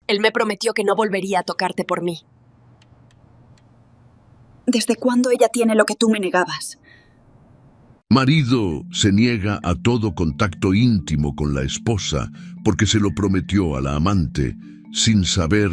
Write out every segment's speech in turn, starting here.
Él me prometió que no volvería a tocarte por mí. ¿Desde cuándo ella tiene lo que tú me negabas? Marido se niega a todo contacto íntimo con la esposa porque se lo prometió a la amante. Sin saber,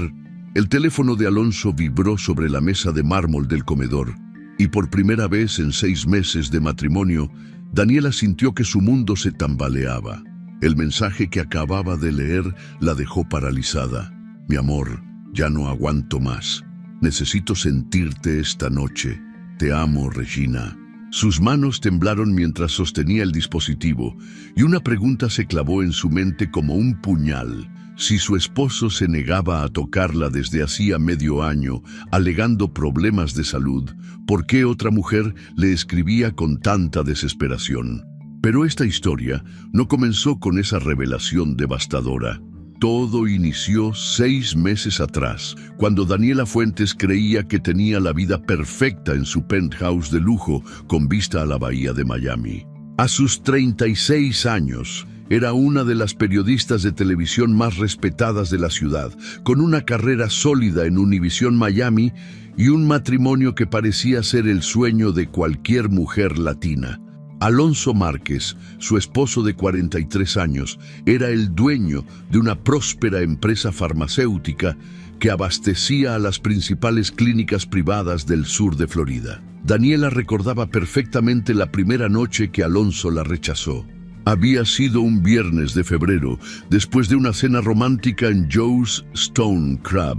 el teléfono de Alonso vibró sobre la mesa de mármol del comedor y por primera vez en 6 meses de matrimonio, Daniela sintió que su mundo se tambaleaba. El mensaje que acababa de leer la dejó paralizada. Mi amor, ya no aguanto más. Necesito sentirte esta noche. Te amo, Regina. Sus manos temblaron mientras sostenía el dispositivo y una pregunta se clavó en su mente como un puñal. Si su esposo se negaba a tocarla desde hacía medio año, alegando problemas de salud, ¿por qué otra mujer le escribía con tanta desesperación? Pero esta historia no comenzó con esa revelación devastadora. Todo inició 6 meses atrás, cuando Daniela Fuentes creía que tenía la vida perfecta en su penthouse de lujo con vista a la bahía de Miami. A sus 36 años, era una de las periodistas de televisión más respetadas de la ciudad, con una carrera sólida en Univisión Miami y un matrimonio que parecía ser el sueño de cualquier mujer latina. Alonso Márquez, su esposo de 43 años, era el dueño de una próspera empresa farmacéutica que abastecía a las principales clínicas privadas del sur de Florida. Daniela recordaba perfectamente la primera noche que Alonso la rechazó. Había sido un viernes de febrero, después de una cena romántica en Joe's Stone Crab.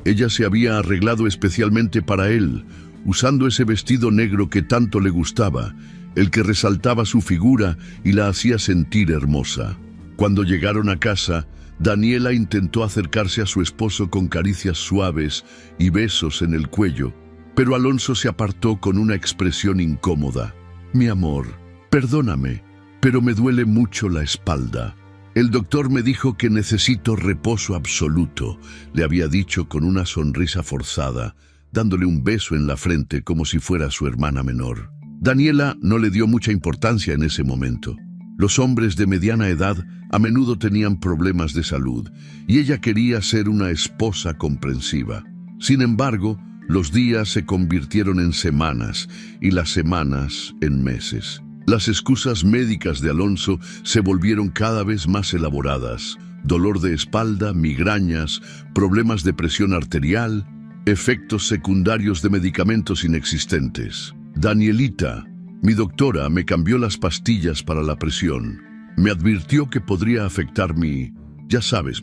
Ella se había arreglado especialmente para él, usando ese vestido negro que tanto le gustaba, el que resaltaba su figura y la hacía sentir hermosa. Cuando llegaron a casa, Daniela intentó acercarse a su esposo con caricias suaves y besos en el cuello, pero Alonso se apartó con una expresión incómoda. Mi amor, perdóname, pero me duele mucho la espalda. El doctor me dijo que necesito reposo absoluto, le había dicho con una sonrisa forzada, dándole un beso en la frente como si fuera su hermana menor. Daniela no le dio mucha importancia en ese momento. Los hombres de mediana edad a menudo tenían problemas de salud y ella quería ser una esposa comprensiva. Sin embargo, los días se convirtieron en semanas y las semanas en meses. Las excusas médicas de Alonso se volvieron cada vez más elaboradas. Dolor de espalda, migrañas, problemas de presión arterial, efectos secundarios de medicamentos inexistentes. Danielita, mi doctora, me cambió las pastillas para la presión. Me advirtió que podría afectar mi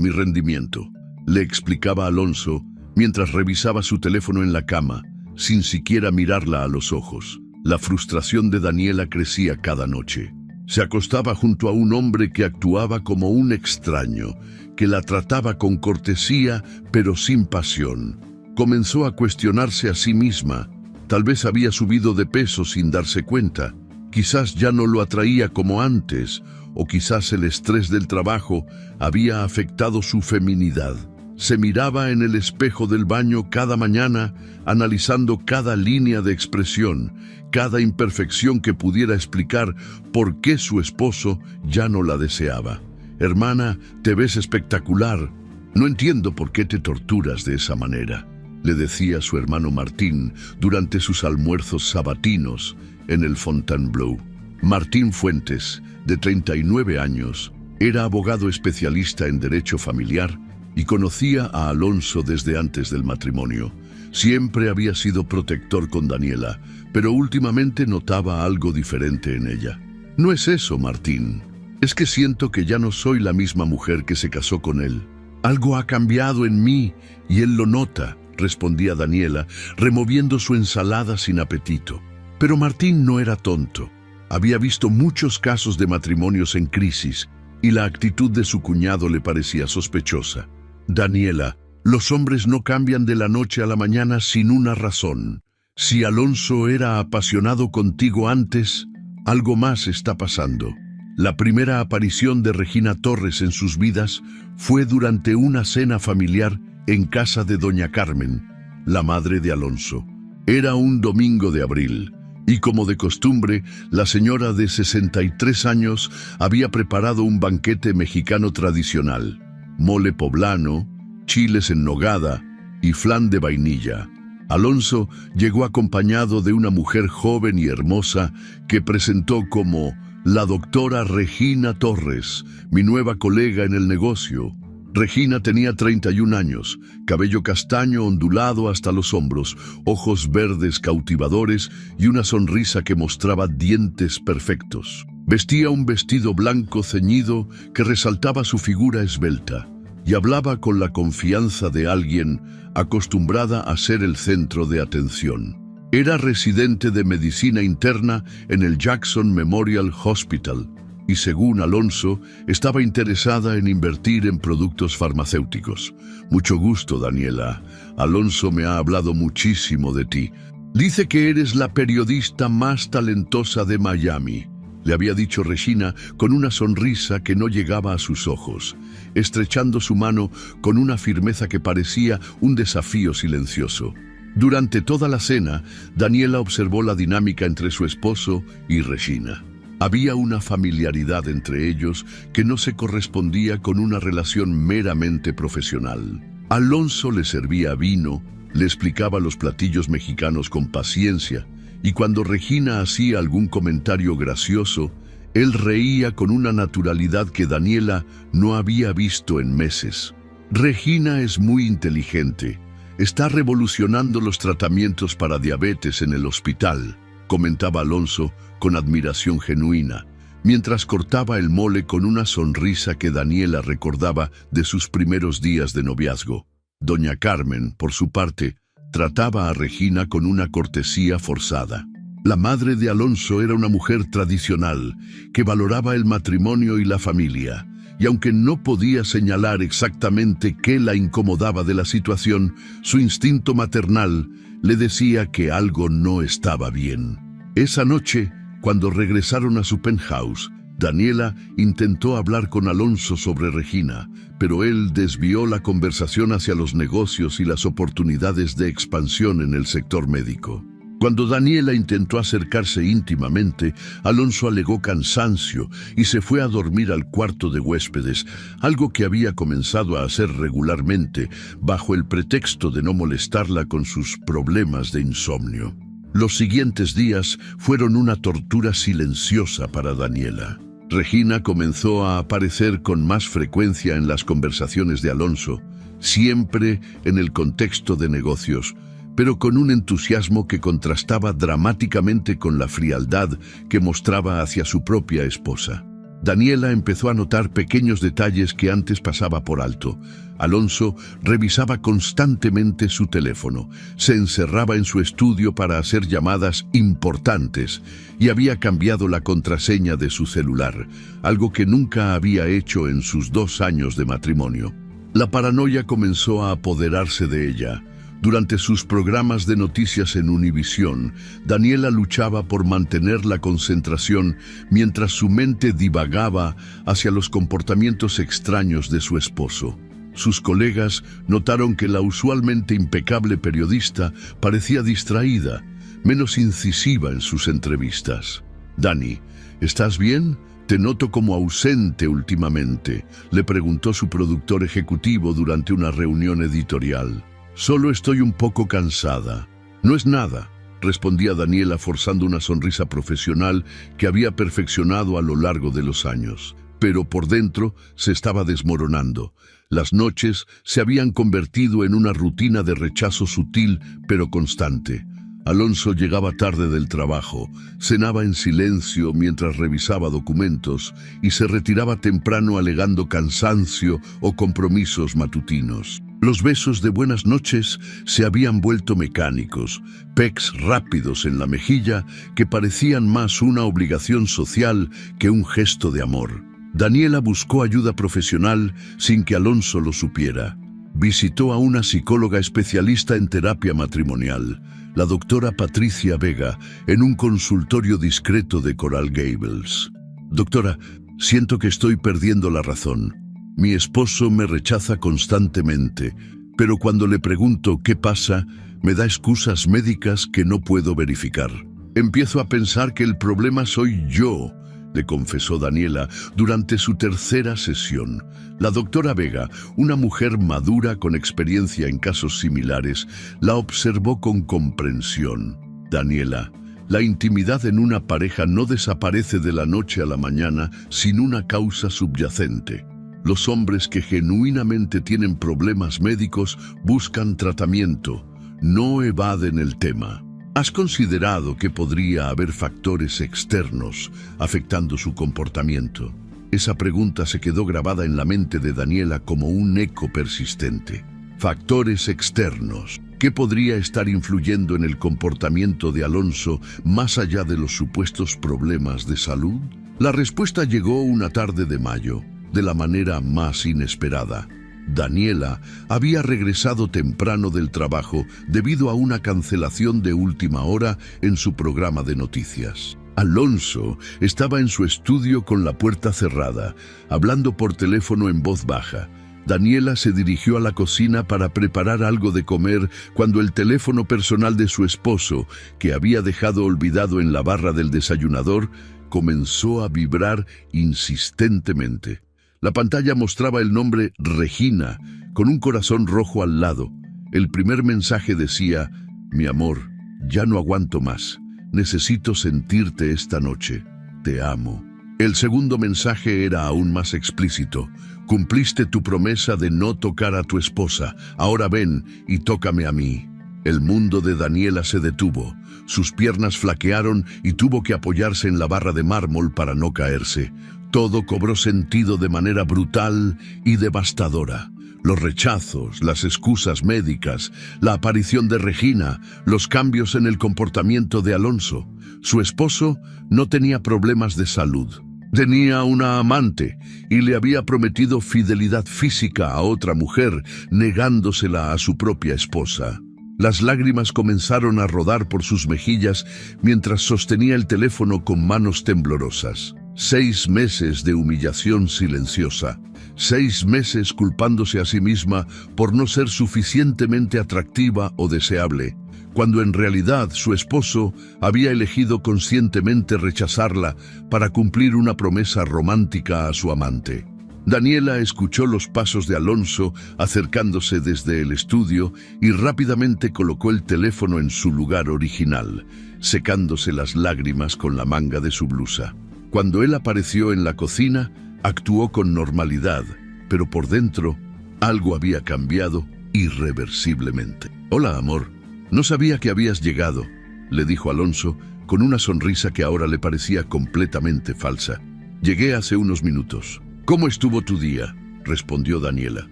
rendimiento. Le explicaba a Alonso mientras revisaba su teléfono en la cama, sin siquiera mirarla a los ojos. La frustración de Daniela crecía cada noche. Se acostaba junto a un hombre que actuaba como un extraño, que la trataba con cortesía pero sin pasión. Comenzó a cuestionarse a sí misma. Tal vez había subido de peso sin darse cuenta. Quizás ya no lo atraía como antes, o quizás el estrés del trabajo había afectado su feminidad. Se miraba en el espejo del baño cada mañana, analizando cada línea de expresión, cada imperfección que pudiera explicar por qué su esposo ya no la deseaba. Hermana, te ves espectacular. No entiendo por qué te torturas de esa manera, le decía su hermano Martín durante sus almuerzos sabatinos en el Fontainebleau. Martín Fuentes, de 39 años, era abogado especialista en derecho familiar y conocía a Alonso desde antes del matrimonio. Siempre había sido protector con Daniela, pero últimamente notaba algo diferente en ella. No es eso, Martín. Es que siento que ya no soy la misma mujer que se casó con él. Algo ha cambiado en mí y él lo nota, respondía Daniela, removiendo su ensalada sin apetito. Pero Martín no era tonto. Había visto muchos casos de matrimonios en crisis y la actitud de su cuñado le parecía sospechosa. Daniela, los hombres no cambian de la noche a la mañana sin una razón. Si Alonso era apasionado contigo antes, algo más está pasando. La primera aparición de Regina Torres en sus vidas fue durante una cena familiar en casa de doña Carmen, la madre de Alonso. Era un domingo de abril, y como de costumbre, la señora de 63 años había preparado un banquete mexicano tradicional. Mole poblano, chiles en nogada y flan de vainilla. Alonso llegó acompañado de una mujer joven y hermosa que presentó como la doctora Regina Torres, mi nueva colega en el negocio. Regina tenía 31 años, cabello castaño ondulado hasta los hombros, ojos verdes cautivadores y una sonrisa que mostraba dientes perfectos. Vestía un vestido blanco ceñido que resaltaba su figura esbelta y hablaba con la confianza de alguien acostumbrada a ser el centro de atención. Era residente de medicina interna en el Jackson Memorial Hospital y, según Alonso, estaba interesada en invertir en productos farmacéuticos. Mucho gusto, Daniela. Alonso me ha hablado muchísimo de ti. Dice que eres la periodista más talentosa de Miami, le había dicho Regina con una sonrisa que no llegaba a sus ojos, estrechando su mano con una firmeza que parecía un desafío silencioso. Durante toda la cena, Daniela observó la dinámica entre su esposo y Regina. Había una familiaridad entre ellos que no se correspondía con una relación meramente profesional. Alonso le servía vino, le explicaba los platillos mexicanos con paciencia, y cuando Regina hacía algún comentario gracioso, él reía con una naturalidad que Daniela no había visto en meses. Regina es muy inteligente. Está revolucionando los tratamientos para diabetes en el hospital, comentaba Alonso con admiración genuina, mientras cortaba el mole con una sonrisa que Daniela recordaba de sus primeros días de noviazgo. Doña Carmen, por su parte, trataba a Regina con una cortesía forzada. La madre de Alonso era una mujer tradicional que valoraba el matrimonio y la familia, y aunque no podía señalar exactamente qué la incomodaba de la situación, su instinto maternal le decía que algo no estaba bien. Esa noche, cuando regresaron a su penthouse, Daniela intentó hablar con Alonso sobre Regina, pero él desvió la conversación hacia los negocios y las oportunidades de expansión en el sector médico. Cuando Daniela intentó acercarse íntimamente, Alonso alegó cansancio y se fue a dormir al cuarto de huéspedes, algo que había comenzado a hacer regularmente bajo el pretexto de no molestarla con sus problemas de insomnio. Los siguientes días fueron una tortura silenciosa para Daniela. Regina comenzó a aparecer con más frecuencia en las conversaciones de Alonso, siempre en el contexto de negocios, pero con un entusiasmo que contrastaba dramáticamente con la frialdad que mostraba hacia su propia esposa. Daniela empezó a notar pequeños detalles que antes pasaba por alto. Alonso revisaba constantemente su teléfono, se encerraba en su estudio para hacer llamadas importantes y había cambiado la contraseña de su celular, algo que nunca había hecho en sus 2 años de matrimonio. La paranoia comenzó a apoderarse de ella. Durante sus programas de noticias en Univisión, Daniela luchaba por mantener la concentración mientras su mente divagaba hacia los comportamientos extraños de su esposo. Sus colegas notaron que la usualmente impecable periodista parecía distraída, menos incisiva en sus entrevistas. «Dani, ¿estás bien? Te noto como ausente últimamente», le preguntó su productor ejecutivo durante una reunión editorial. «Solo estoy un poco cansada». «No es nada», respondía Daniela forzando una sonrisa profesional que había perfeccionado a lo largo de los años. Pero por dentro se estaba desmoronando. Las noches se habían convertido en una rutina de rechazo sutil pero constante. Alonso llegaba tarde del trabajo, cenaba en silencio mientras revisaba documentos y se retiraba temprano alegando cansancio o compromisos matutinos. Los besos de buenas noches se habían vuelto mecánicos, pecks rápidos en la mejilla que parecían más una obligación social que un gesto de amor. Daniela buscó ayuda profesional sin que Alonso lo supiera. Visitó a una psicóloga especialista en terapia matrimonial, la doctora Patricia Vega, en un consultorio discreto de Coral Gables. «Doctora, siento que estoy perdiendo la razón. Mi esposo me rechaza constantemente, pero cuando le pregunto qué pasa, me da excusas médicas que no puedo verificar. Empiezo a pensar que el problema soy yo le confesó Daniela durante su tercera sesión. La doctora Vega, una mujer madura con experiencia en casos similares, la observó con comprensión. Daniela, la intimidad en una pareja no desaparece de la noche a la mañana sin una causa subyacente. Los hombres que genuinamente tienen problemas médicos buscan tratamiento, no evaden el tema. ¿Has considerado que podría haber factores externos afectando su comportamiento? Esa pregunta se quedó grabada en la mente de Daniela como un eco persistente. Factores externos. ¿Qué podría estar influyendo en el comportamiento de Alonso más allá de los supuestos problemas de salud? La respuesta llegó una tarde de mayo, de la manera más inesperada. Daniela había regresado temprano del trabajo debido a una cancelación de última hora en su programa de noticias. Alonso estaba en su estudio con la puerta cerrada, hablando por teléfono en voz baja. Daniela se dirigió a la cocina para preparar algo de comer cuando el teléfono personal de su esposo, que había dejado olvidado en la barra del desayunador, comenzó a vibrar insistentemente. La pantalla mostraba el nombre Regina, con un corazón rojo al lado. El primer mensaje decía: «Mi amor, ya no aguanto más. Necesito sentirte esta noche. Te amo». El segundo mensaje era aún más explícito: «Cumpliste tu promesa de no tocar a tu esposa. Ahora ven y tócame a mí». El mundo de Daniela se detuvo. Sus piernas flaquearon y tuvo que apoyarse en la barra de mármol para no caerse. Todo cobró sentido de manera brutal y devastadora. Los rechazos, las excusas médicas, la aparición de Regina, los cambios en el comportamiento de Alonso. Su esposo no tenía problemas de salud. Tenía una amante y le había prometido fidelidad física a otra mujer, negándosela a su propia esposa. Las lágrimas comenzaron a rodar por sus mejillas mientras sostenía el teléfono con manos temblorosas. 6 meses de humillación silenciosa. 6 meses culpándose a sí misma por no ser suficientemente atractiva o deseable, cuando en realidad su esposo había elegido conscientemente rechazarla para cumplir una promesa romántica a su amante. Daniela escuchó los pasos de Alonso acercándose desde el estudio y rápidamente colocó el teléfono en su lugar original, secándose las lágrimas con la manga de su blusa. Cuando él apareció en la cocina, actuó con normalidad, pero por dentro algo había cambiado irreversiblemente. «Hola, amor. No sabía que habías llegado», le dijo Alonso con una sonrisa que ahora le parecía completamente falsa. «Llegué hace unos minutos». «¿Cómo estuvo tu día?», respondió Daniela,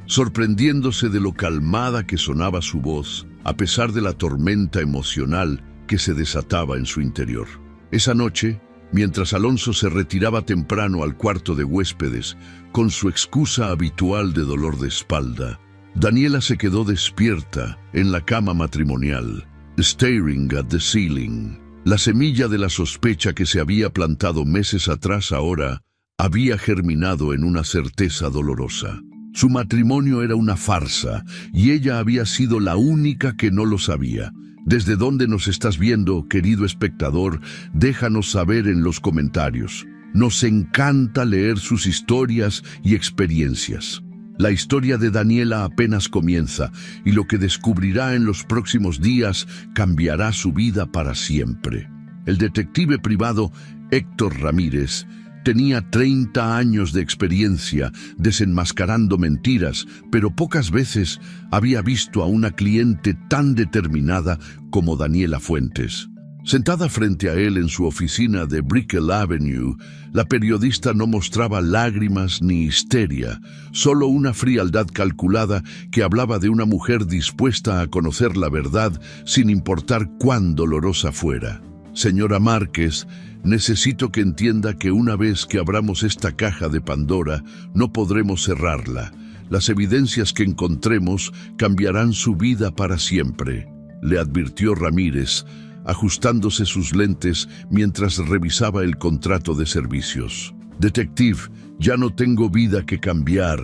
sorprendiéndose de lo calmada que sonaba su voz, a pesar de la tormenta emocional que se desataba en su interior. Esa noche, mientras Alonso se retiraba temprano al cuarto de huéspedes, con su excusa habitual de dolor de espalda, Daniela se quedó despierta en la cama matrimonial, staring at the ceiling. La semilla de la sospecha que se había plantado meses atrás ahora había germinado en una certeza dolorosa. Su matrimonio era una farsa y ella había sido la única que no lo sabía. ¿Desde dónde nos estás viendo, querido espectador? Déjanos saber en los comentarios. Nos encanta leer sus historias y experiencias. La historia de Daniela apenas comienza y lo que descubrirá en los próximos días cambiará su vida para siempre. El detective privado Héctor Ramírez tenía 30 años de experiencia desenmascarando mentiras, pero pocas veces había visto a una cliente tan determinada como Daniela Fuentes. Sentada frente a él en su oficina de Brickell Avenue, la periodista no mostraba lágrimas ni histeria, solo una frialdad calculada que hablaba de una mujer dispuesta a conocer la verdad sin importar cuán dolorosa fuera. «Señora Márquez, necesito que entienda que una vez que abramos esta caja de Pandora, no podremos cerrarla. Las evidencias que encontremos cambiarán su vida para siempre», le advirtió Ramírez, ajustándose sus lentes mientras revisaba el contrato de servicios. «Detective, ya no tengo vida que cambiar.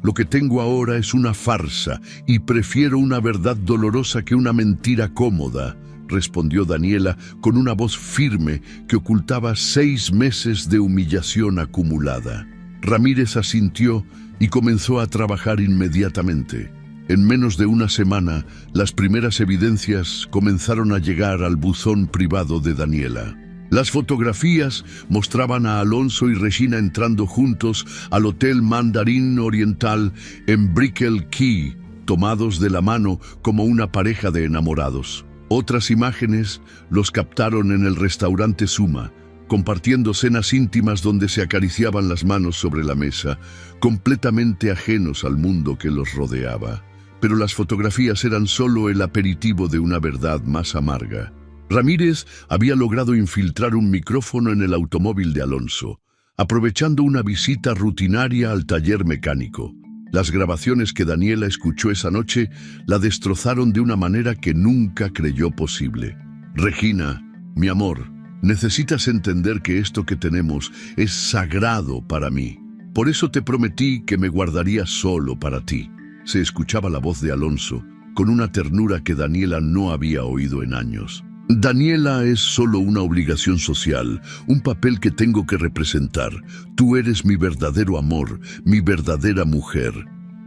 Lo que tengo ahora es una farsa y prefiero una verdad dolorosa que una mentira cómoda», respondió Daniela con una voz firme que ocultaba 6 meses de humillación acumulada. Ramírez asintió y comenzó a trabajar inmediatamente. En menos de una semana, las primeras evidencias comenzaron a llegar al buzón privado de Daniela. Las fotografías mostraban a Alonso y Regina entrando juntos al Hotel Mandarín Oriental en Brickell Key, tomados de la mano como una pareja de enamorados. Otras imágenes los captaron en el restaurante Suma, compartiendo cenas íntimas donde se acariciaban las manos sobre la mesa, completamente ajenos al mundo que los rodeaba. Pero las fotografías eran solo el aperitivo de una verdad más amarga. Ramírez había logrado infiltrar un micrófono en el automóvil de Alonso, aprovechando una visita rutinaria al taller mecánico. Las grabaciones que Daniela escuchó esa noche la destrozaron de una manera que nunca creyó posible. Regina, mi amor, necesitas entender que esto que tenemos es sagrado para mí. Por eso te prometí que me guardaría solo para ti. Se escuchaba la voz de Alonso, con una ternura que Daniela no había oído en años. Daniela es solo una obligación social, un papel que tengo que representar. Tú eres mi verdadero amor, mi verdadera mujer.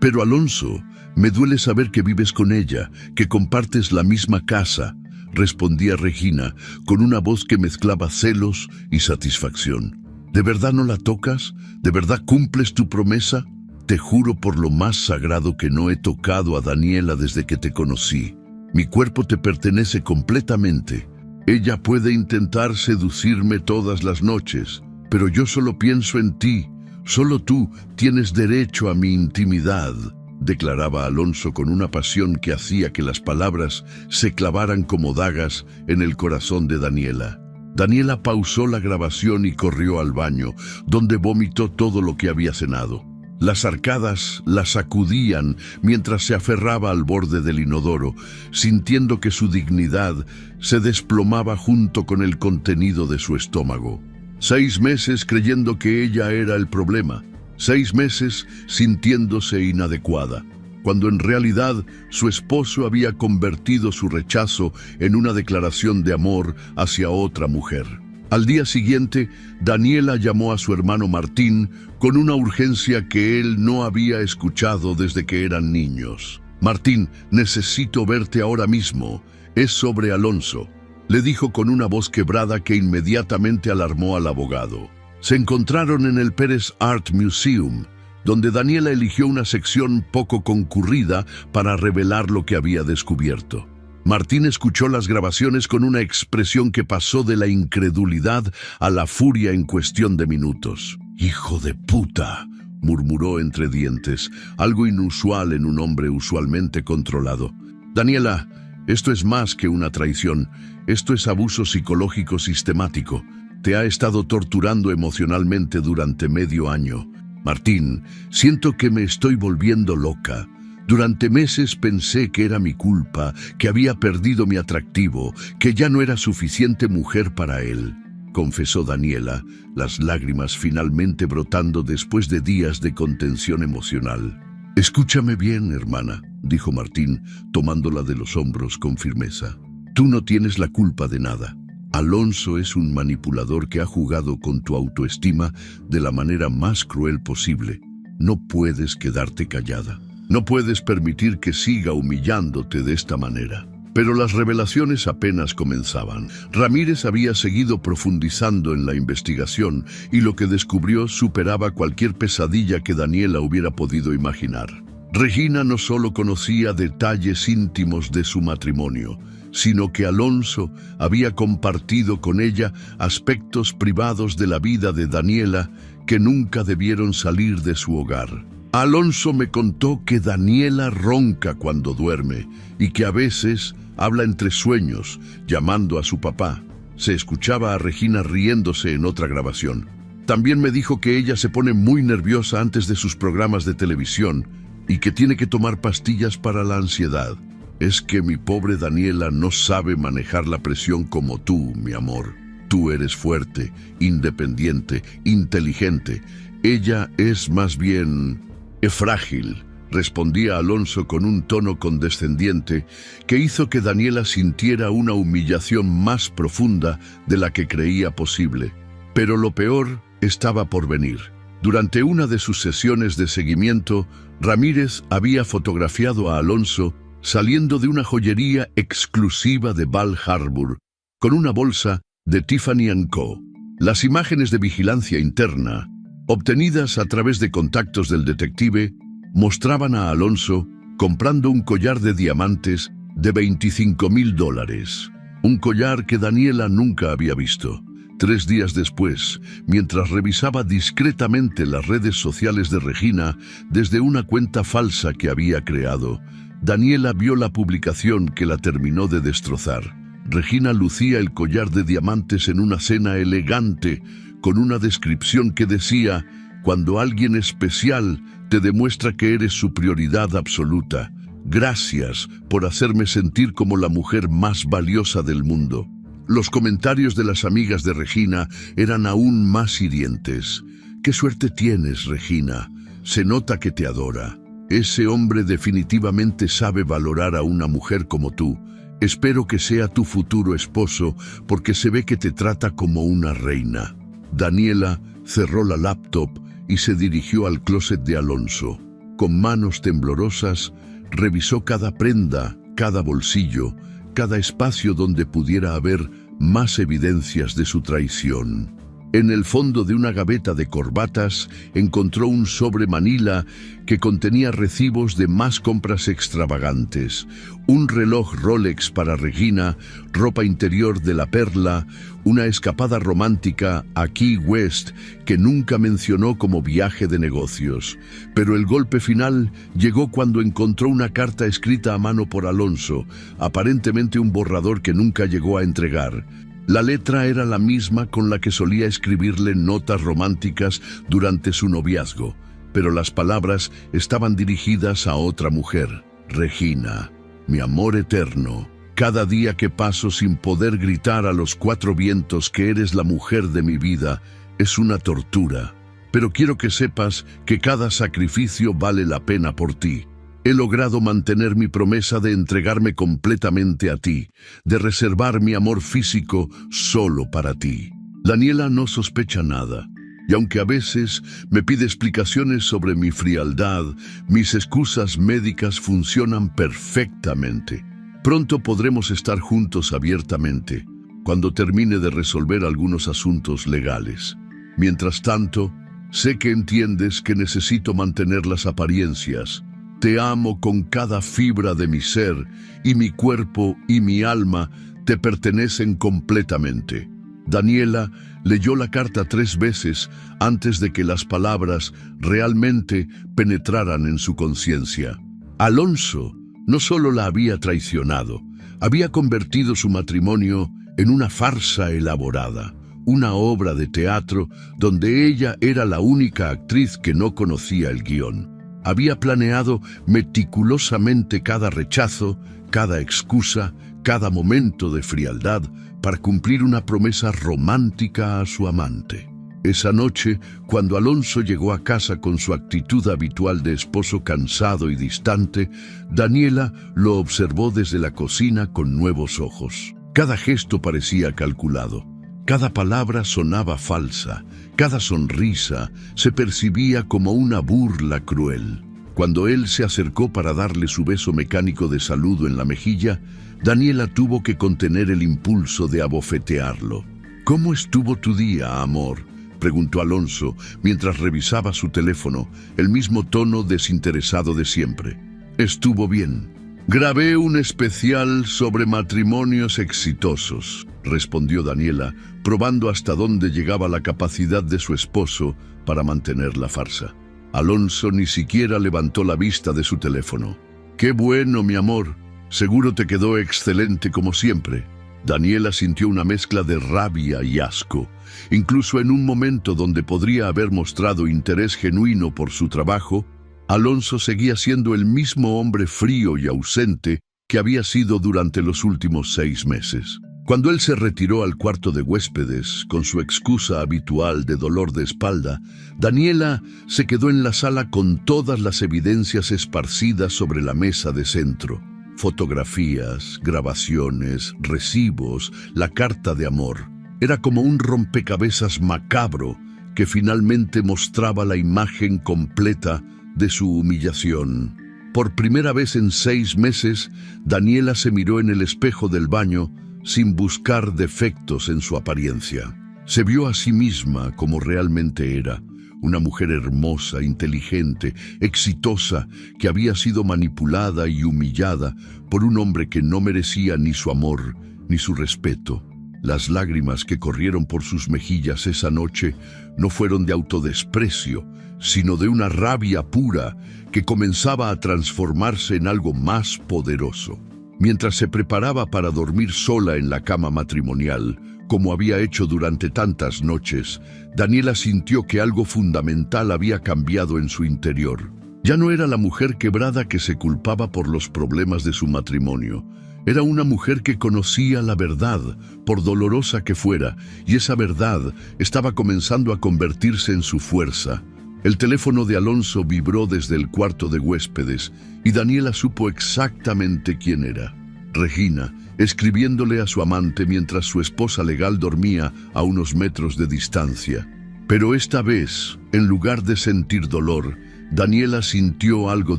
Pero Alonso, me duele saber que vives con ella, que compartes la misma casa, respondía Regina, con una voz que mezclaba celos y satisfacción. ¿De verdad no la tocas? ¿De verdad cumples tu promesa? Te juro por lo más sagrado que no he tocado a Daniela desde que te conocí. Mi cuerpo te pertenece completamente. Ella puede intentar seducirme todas las noches, pero yo solo pienso en ti. Solo tú tienes derecho a mi intimidad, declaraba Alonso con una pasión que hacía que las palabras se clavaran como dagas en el corazón de Daniela. Daniela pausó la grabación y corrió al baño, donde vomitó todo lo que había cenado. Las arcadas la sacudían mientras se aferraba al borde del inodoro, sintiendo que su dignidad se desplomaba junto con el contenido de su estómago. 6 meses creyendo que ella era el problema, 6 meses sintiéndose inadecuada, cuando en realidad su esposo había convertido su rechazo en una declaración de amor hacia otra mujer. Al día siguiente, Daniela llamó a su hermano Martín con una urgencia que él no había escuchado desde que eran niños. «Martín, necesito verte ahora mismo. Es sobre Alonso», le dijo con una voz quebrada que inmediatamente alarmó al abogado. Se encontraron en el Pérez Art Museum, donde Daniela eligió una sección poco concurrida para revelar lo que había descubierto. Martín escuchó las grabaciones con una expresión que pasó de la incredulidad a la furia en cuestión de minutos. «¡Hijo de puta!», murmuró entre dientes, algo inusual en un hombre usualmente controlado. «Daniela, esto es más que una traición. Esto es abuso psicológico sistemático. Te ha estado torturando emocionalmente durante medio año. Martín, siento que me estoy volviendo loca. Durante meses pensé que era mi culpa, que había perdido mi atractivo, que ya no era suficiente mujer para él», confesó Daniela, las lágrimas finalmente brotando después de días de contención emocional. «Escúchame bien, hermana», dijo Martín, tomándola de los hombros con firmeza. «Tú no tienes la culpa de nada. Alonso es un manipulador que ha jugado con tu autoestima de la manera más cruel posible. No puedes quedarte callada. No puedes permitir que siga humillándote de esta manera». Pero las revelaciones apenas comenzaban. Ramírez había seguido profundizando en la investigación y lo que descubrió superaba cualquier pesadilla que Daniela hubiera podido imaginar. Regina no solo conocía detalles íntimos de su matrimonio, sino que Alonso había compartido con ella aspectos privados de la vida de Daniela que nunca debieron salir de su hogar. Alonso me contó que Daniela ronca cuando duerme y que a veces habla entre sueños, llamando a su papá. Se escuchaba a Regina riéndose en otra grabación. También me dijo que ella se pone muy nerviosa antes de sus programas de televisión y que tiene que tomar pastillas para la ansiedad. Es que mi pobre Daniela no sabe manejar la presión como tú, mi amor. Tú eres fuerte, independiente, inteligente. Ella es más bien frágil, respondía Alonso con un tono condescendiente que hizo que Daniela sintiera una humillación más profunda de la que creía posible. Pero lo peor estaba por venir. Durante una de sus sesiones de seguimiento, Ramírez había fotografiado a Alonso saliendo de una joyería exclusiva de Bal Harbour, con una bolsa de Tiffany & Co. Las imágenes de vigilancia interna, obtenidas a través de contactos del detective, mostraban a Alonso comprando un collar de diamantes de $25.000, un collar que Daniela nunca había visto. 3 días después, mientras revisaba discretamente las redes sociales de Regina desde una cuenta falsa que había creado, Daniela vio la publicación que la terminó de destrozar. Regina lucía el collar de diamantes en una cena elegante, con una descripción que decía: «Cuando alguien especial te demuestra que eres su prioridad absoluta. Gracias por hacerme sentir como la mujer más valiosa del mundo». Los comentarios de las amigas de Regina eran aún más hirientes. «Qué suerte tienes, Regina. Se nota que te adora. Ese hombre definitivamente sabe valorar a una mujer como tú. Espero que sea tu futuro esposo porque se ve que te trata como una reina». Daniela cerró la laptop y se dirigió al closet de Alonso. Con manos temblorosas, revisó cada prenda, cada bolsillo, cada espacio donde pudiera haber más evidencias de su traición. En el fondo de una gaveta de corbatas encontró un sobre manila que contenía recibos de más compras extravagantes, un reloj Rolex para Regina, ropa interior de La Perla, una escapada romántica a Key West que nunca mencionó como viaje de negocios. Pero el golpe final llegó cuando encontró una carta escrita a mano por Alonso, aparentemente un borrador que nunca llegó a entregar. La letra era la misma con la que solía escribirle notas románticas durante su noviazgo, pero las palabras estaban dirigidas a otra mujer. «Regina, mi amor eterno, cada día que paso sin poder gritar a los 4 vientos que eres la mujer de mi vida es una tortura, pero quiero que sepas que cada sacrificio vale la pena por ti. He logrado mantener mi promesa de entregarme completamente a ti, de reservar mi amor físico solo para ti». Daniela no sospecha nada, y aunque a veces me pide explicaciones sobre mi frialdad, mis excusas médicas funcionan perfectamente. Pronto podremos estar juntos abiertamente, cuando termine de resolver algunos asuntos legales. Mientras tanto, sé que entiendes que necesito mantener las apariencias. Te amo con cada fibra de mi ser, y mi cuerpo y mi alma te pertenecen completamente. Daniela leyó la carta 3 veces antes de que las palabras realmente penetraran en su conciencia. Alonso no solo la había traicionado, había convertido su matrimonio en una farsa elaborada, una obra de teatro donde ella era la única actriz que no conocía el guión. Había planeado meticulosamente cada rechazo, cada excusa, cada momento de frialdad para cumplir una promesa romántica a su amante. Esa noche, cuando Alonso llegó a casa con su actitud habitual de esposo cansado y distante, Daniela lo observó desde la cocina con nuevos ojos. Cada gesto parecía calculado. Cada palabra sonaba falsa, cada sonrisa se percibía como una burla cruel. Cuando él se acercó para darle su beso mecánico de saludo en la mejilla, Daniela tuvo que contener el impulso de abofetearlo. «¿Cómo estuvo tu día, amor?», preguntó Alonso mientras revisaba su teléfono, el mismo tono desinteresado de siempre. «Estuvo bien. Grabé un especial sobre matrimonios exitosos», respondió Daniela, probando hasta dónde llegaba la capacidad de su esposo para mantener la farsa. Alonso ni siquiera levantó la vista de su teléfono. «Qué bueno, mi amor. Seguro te quedó excelente como siempre». Daniela sintió una mezcla de rabia y asco. Incluso en un momento donde podría haber mostrado interés genuino por su trabajo, Alonso seguía siendo el mismo hombre frío y ausente que había sido durante los últimos 6 meses. Cuando él se retiró al cuarto de huéspedes con su excusa habitual de dolor de espalda, Daniela se quedó en la sala con todas las evidencias esparcidas sobre la mesa de centro. Fotografías, grabaciones, recibos, la carta de amor. Era como un rompecabezas macabro que finalmente mostraba la imagen completa de su humillación. Por primera vez en 6 meses, Daniela se miró en el espejo del baño sin buscar defectos en su apariencia. Se vio a sí misma como realmente era, una mujer hermosa, inteligente, exitosa, que había sido manipulada y humillada por un hombre que no merecía ni su amor ni su respeto. Las lágrimas que corrieron por sus mejillas esa noche no fueron de autodesprecio, sino de una rabia pura que comenzaba a transformarse en algo más poderoso. Mientras se preparaba para dormir sola en la cama matrimonial, como había hecho durante tantas noches, Daniela sintió que algo fundamental había cambiado en su interior. Ya no era la mujer quebrada que se culpaba por los problemas de su matrimonio. Era una mujer que conocía la verdad, por dolorosa que fuera, y esa verdad estaba comenzando a convertirse en su fuerza. El teléfono de Alonso vibró desde el cuarto de huéspedes y Daniela supo exactamente quién era. Regina, escribiéndole a su amante mientras su esposa legal dormía a unos metros de distancia. Pero esta vez, en lugar de sentir dolor, Daniela sintió algo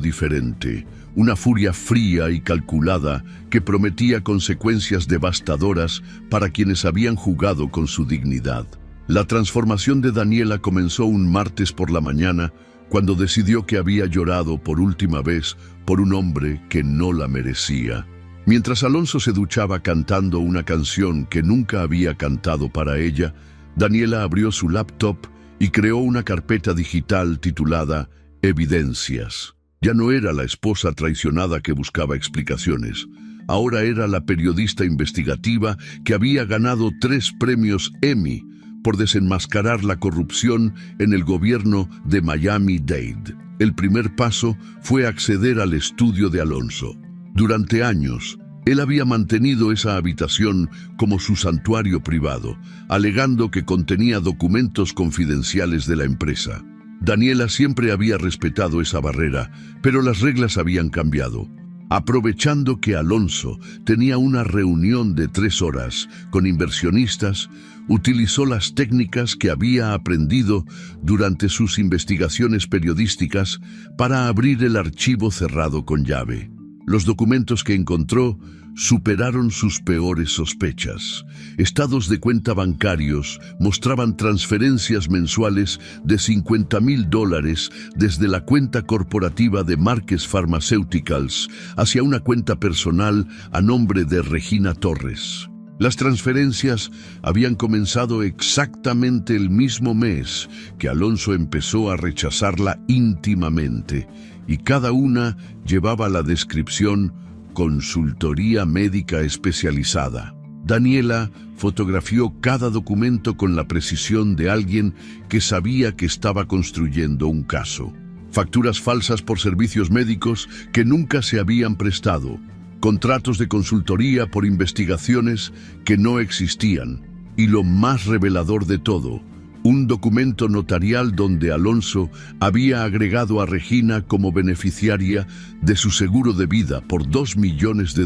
diferente, una furia fría y calculada que prometía consecuencias devastadoras para quienes habían jugado con su dignidad. La transformación de Daniela comenzó un martes por la mañana, cuando decidió que había llorado por última vez por un hombre que no la merecía. Mientras Alonso se duchaba cantando una canción que nunca había cantado para ella, Daniela abrió su laptop y creó una carpeta digital titulada Evidencias. Ya no era la esposa traicionada que buscaba explicaciones. Ahora era la periodista investigativa que había ganado 3 premios Emmy por desenmascarar la corrupción en el gobierno de Miami-Dade. El primer paso fue acceder al estudio de Alonso. Durante años, él había mantenido esa habitación como su santuario privado, alegando que contenía documentos confidenciales de la empresa. Daniela siempre había respetado esa barrera, pero las reglas habían cambiado. Aprovechando que Alonso tenía una reunión de 3 horas con inversionistas, utilizó las técnicas que había aprendido durante sus investigaciones periodísticas para abrir el archivo cerrado con llave. Los documentos que encontró superaron sus peores sospechas. Estados de cuenta bancarios mostraban transferencias mensuales de $50,000 desde la cuenta corporativa de Marques Pharmaceuticals hacia una cuenta personal a nombre de Regina Torres. Las transferencias habían comenzado exactamente el mismo mes que Alonso empezó a rechazarla íntimamente, y cada una llevaba la descripción consultoría médica especializada. Daniela fotografió cada documento con la precisión de alguien que sabía que estaba construyendo un caso. Facturas falsas por servicios médicos que nunca se habían prestado, contratos de consultoría por investigaciones que no existían, y lo más revelador de todo, un documento notarial donde Alonso había agregado a Regina como beneficiaria de su seguro de vida por $2 millones,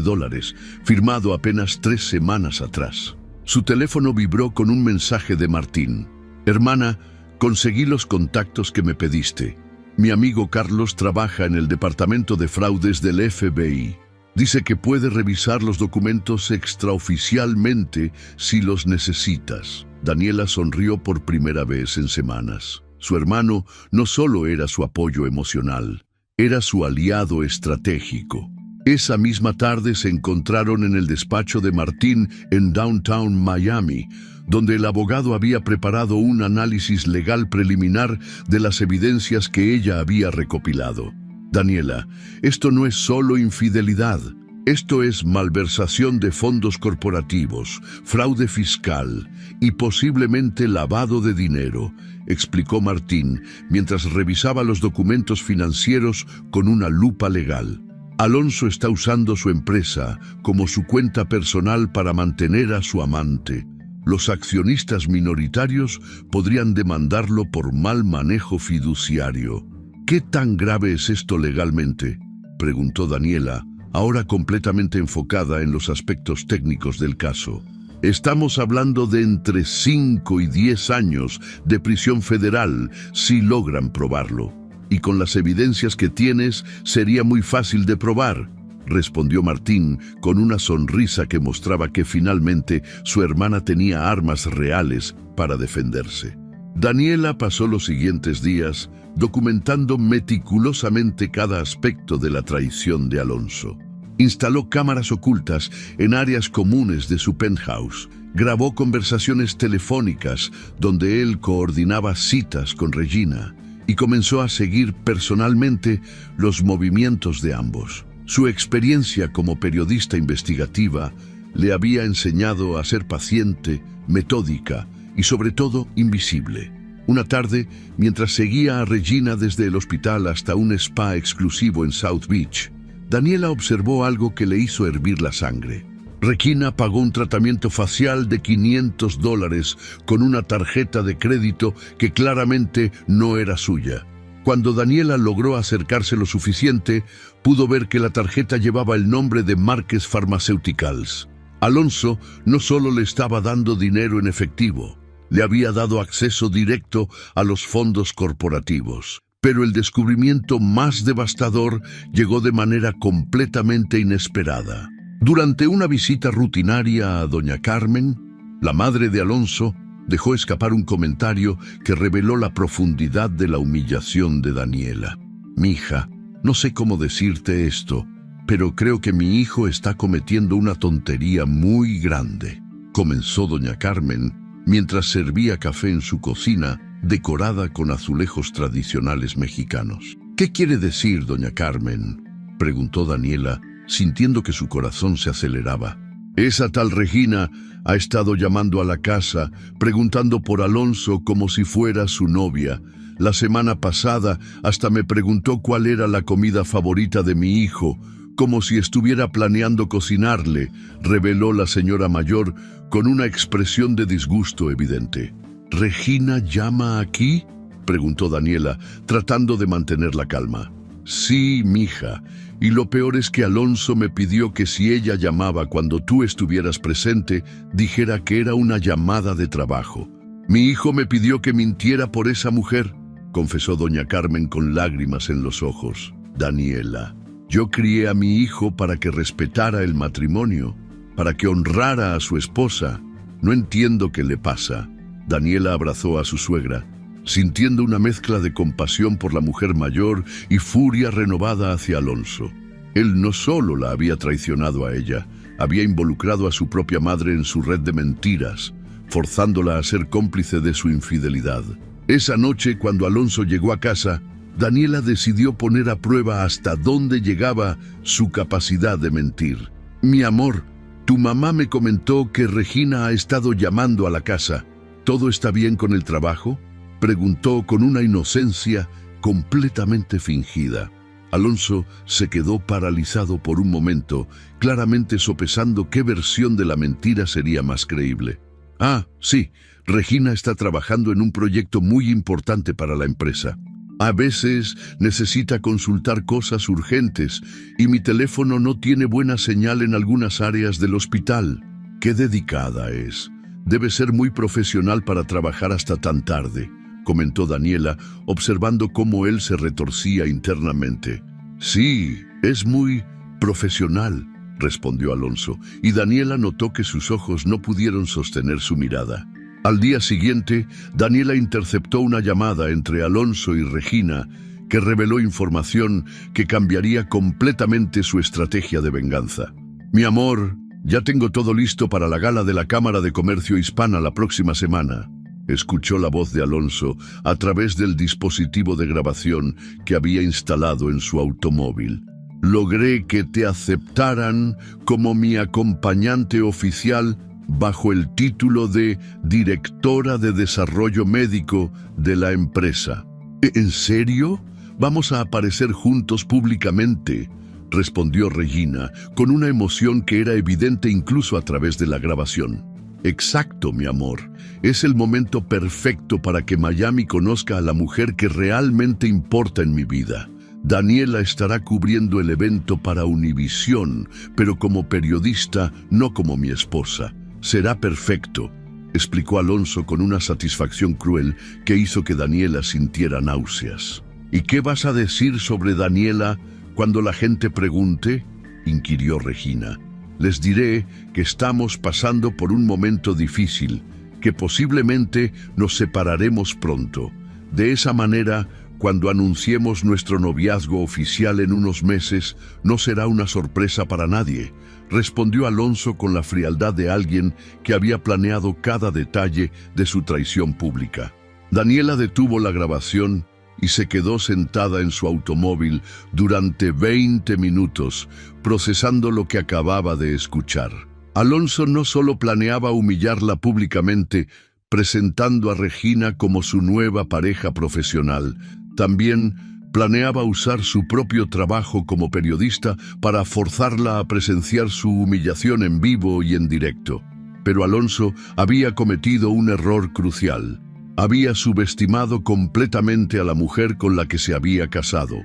firmado apenas 3 semanas atrás. Su teléfono vibró con un mensaje de Martín. Hermana, conseguí los contactos que me pediste. Mi amigo Carlos trabaja en el departamento de fraudes del FBI. Dice que puede revisar los documentos extraoficialmente si los necesitas. Daniela sonrió por primera vez en semanas. Su hermano no solo era su apoyo emocional, era su aliado estratégico. Esa misma tarde se encontraron en el despacho de Martín en Downtown Miami, donde el abogado había preparado un análisis legal preliminar de las evidencias que ella había recopilado. Daniela, esto no es solo infidelidad. Esto es malversación de fondos corporativos, fraude fiscal y posiblemente lavado de dinero, explicó Martín mientras revisaba los documentos financieros con una lupa legal. Alonso está usando su empresa como su cuenta personal para mantener a su amante. Los accionistas minoritarios podrían demandarlo por mal manejo fiduciario. ¿Qué tan grave es esto legalmente?, preguntó Daniela, ahora completamente enfocada en los aspectos técnicos del caso. Estamos hablando de entre 5 y 10 años de prisión federal si logran probarlo. Y con las evidencias que tienes, sería muy fácil de probar, respondió Martín con una sonrisa que mostraba que finalmente su hermana tenía armas reales para defenderse. Daniela pasó los siguientes días documentando meticulosamente cada aspecto de la traición de Alonso. Instaló cámaras ocultas en áreas comunes de su penthouse. Grabó conversaciones telefónicas donde él coordinaba citas con Regina y comenzó a seguir personalmente los movimientos de ambos. Su experiencia como periodista investigativa le había enseñado a ser paciente, metódica y sobre todo invisible. Una tarde, mientras seguía a Regina desde el hospital hasta un spa exclusivo en South Beach, Daniela observó algo que le hizo hervir la sangre. Regina pagó un tratamiento facial de $500 con una tarjeta de crédito que claramente no era suya. Cuando Daniela logró acercarse lo suficiente, pudo ver que la tarjeta llevaba el nombre de Márquez Pharmaceuticals. Alonso no solo le estaba dando dinero en efectivo, le había dado acceso directo a los fondos corporativos. Pero el descubrimiento más devastador llegó de manera completamente inesperada. Durante una visita rutinaria a doña Carmen, la madre de Alonso dejó escapar un comentario que reveló la profundidad de la humillación de Daniela. «Mija, no sé cómo decirte esto, pero creo que mi hijo está cometiendo una tontería muy grande», comenzó doña Carmen mientras servía café en su cocina, decorada con azulejos tradicionales mexicanos. «¿Qué quiere decir, doña Carmen?», preguntó Daniela, sintiendo que su corazón se aceleraba. «Esa tal Regina ha estado llamando a la casa, preguntando por Alonso como si fuera su novia. La semana pasada hasta me preguntó cuál era la comida favorita de mi hijo, como si estuviera planeando cocinarle», reveló la señora mayor con una expresión de disgusto evidente. «¿Regina llama aquí?», preguntó Daniela, tratando de mantener la calma. «Sí, mija, y lo peor es que Alonso me pidió que si ella llamaba cuando tú estuvieras presente, dijera que era una llamada de trabajo. Mi hijo me pidió que mintiera por esa mujer», confesó doña Carmen con lágrimas en los ojos. «Daniela, yo crié a mi hijo para que respetara el matrimonio, para que honrara a su esposa. No entiendo qué le pasa». Daniela abrazó a su suegra, sintiendo una mezcla de compasión por la mujer mayor y furia renovada hacia Alonso. Él no solo la había traicionado a ella, había involucrado a su propia madre en su red de mentiras, forzándola a ser cómplice de su infidelidad. Esa noche, cuando Alonso llegó a casa, Daniela decidió poner a prueba hasta dónde llegaba su capacidad de mentir. «Mi amor, tu mamá me comentó que Regina ha estado llamando a la casa. ¿Todo está bien con el trabajo?», preguntó con una inocencia completamente fingida. Alonso se quedó paralizado por un momento, claramente sopesando qué versión de la mentira sería más creíble. «Ah, sí, Regina está trabajando en un proyecto muy importante para la empresa. A veces necesita consultar cosas urgentes y mi teléfono no tiene buena señal en algunas áreas del hospital. Qué dedicada es. Debe ser muy profesional para trabajar hasta tan tarde», comentó Daniela, observando cómo él se retorcía internamente. «Sí, es muy profesional», respondió Alonso, y Daniela notó que sus ojos no pudieron sostener su mirada. Al día siguiente, Daniela interceptó una llamada entre Alonso y Regina que reveló información que cambiaría completamente su estrategia de venganza. «Mi amor, ya tengo todo listo para la gala de la Cámara de Comercio Hispana la próxima semana», escuchó la voz de Alonso a través del dispositivo de grabación que había instalado en su automóvil. «Logré que te aceptaran como mi acompañante oficial bajo el título de Directora de Desarrollo Médico de la empresa». «¿En serio? Vamos a aparecer juntos públicamente», respondió Regina, con una emoción que era evidente incluso a través de la grabación. Exacto, mi amor. Es el momento perfecto para que Miami conozca a la mujer que realmente importa en mi vida. Daniela estará cubriendo el evento para Univisión, pero como periodista, no como mi esposa. Será perfecto, explicó Alonso con una satisfacción cruel que hizo que Daniela sintiera náuseas. ¿Y qué vas a decir sobre Daniela cuando la gente pregunte?, inquirió Regina. Les diré que estamos pasando por un momento difícil, que posiblemente nos separaremos pronto. De esa manera, cuando anunciemos nuestro noviazgo oficial en unos meses, no será una sorpresa para nadie, respondió Alonso con la frialdad de alguien que había planeado cada detalle de su traición pública. Daniela detuvo la grabación y se quedó sentada en su automóvil durante 20 minutos, procesando lo que acababa de escuchar. Alonso no solo planeaba humillarla públicamente, presentando a Regina como su nueva pareja profesional, también planeaba usar su propio trabajo como periodista para forzarla a presenciar su humillación en vivo y en directo. Pero Alonso había cometido un error crucial. Había subestimado completamente a la mujer con la que se había casado.